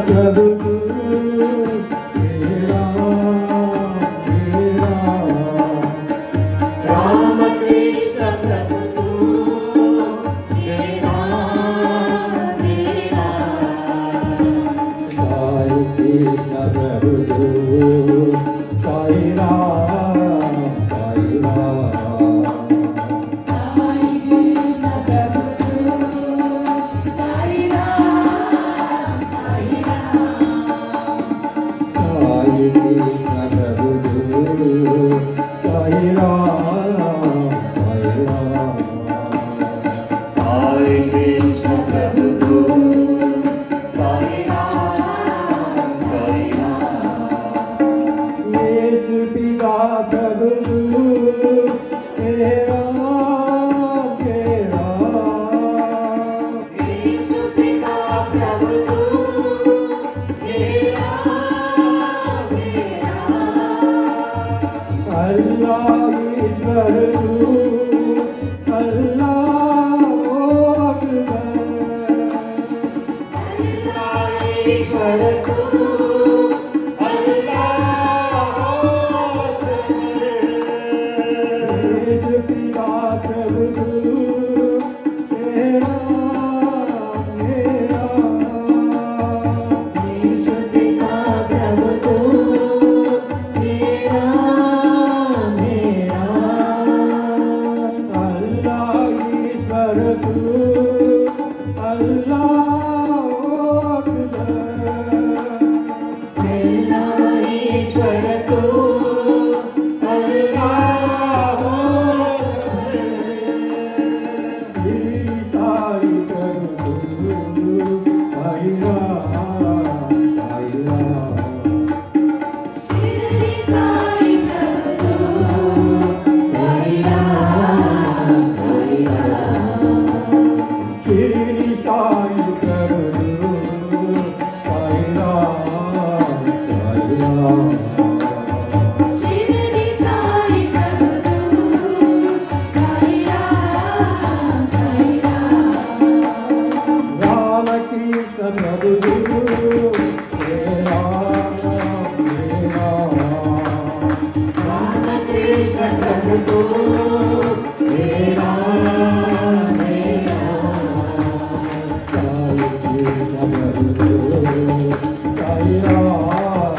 प्रभु तू मेरा मेरा राम कृष्ण प्रभु तू मेरा मेरा साई कृष्ण प्रभु तू साई राम साई राम साई कृष्ण प्रभु तू साई राम साई राम साई कृष्ण प्रभु तू साई राम साई राम साई कृष्ण प्रभु तू साई राम साई राम यीशु पिता प्रभु तू तेरा तेरा यीशु पिता प्रभु तू मेरा मेरा अल्लाह ईश्वर तू अल्लाह अकबर ईश्वर तू यीशु पिता प्रभु तू तेरा मेरा यीशु पिता प्रभु तू मेरा मेरा अल्लाह ईश्वर तू अल्लाह अकबर ईश्वर तू श्री साई प्रभु तू साई राम साई राम श्री साई प्रभु तू साई राम साई राम शिरडी साई प्रभु तू साई राम साई राम शिरडी साई प्रभु तू साई राम साई राम राम कृष्ण प्रभु तू तेरा तेरा राम कृष्ण प्रभु तू मेरा मेरा साई कृष्ण प्रभु तू साई राम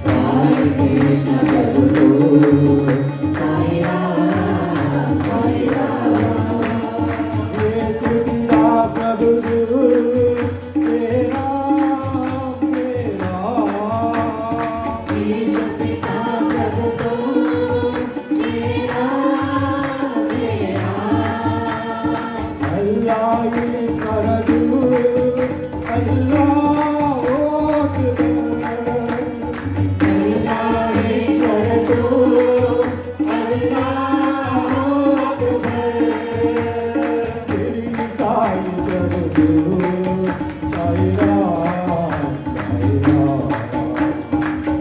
साई कृष्ण प्रभु तू साई राम साई राम यीशु पिता प्रभु तू तेरा तेरा यीशु पिता प्रभु तू मेरा मेरा अल्लाह ईश्वर तू अल्लाह ईश्वर तू श्री साई प्रभु तू साई राम साई राम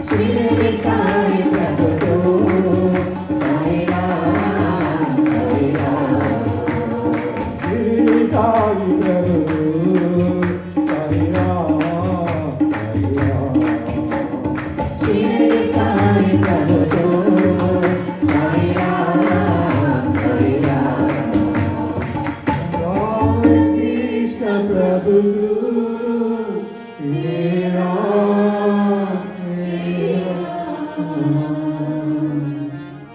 शिरडी साई प्रभु तू साई राम साई राम श्री साई प्रभु तू साई राम साई राम शिरडी साई प्रभु तू साई राम साई राम राम कृष्ण प्रभु तेरा तेरा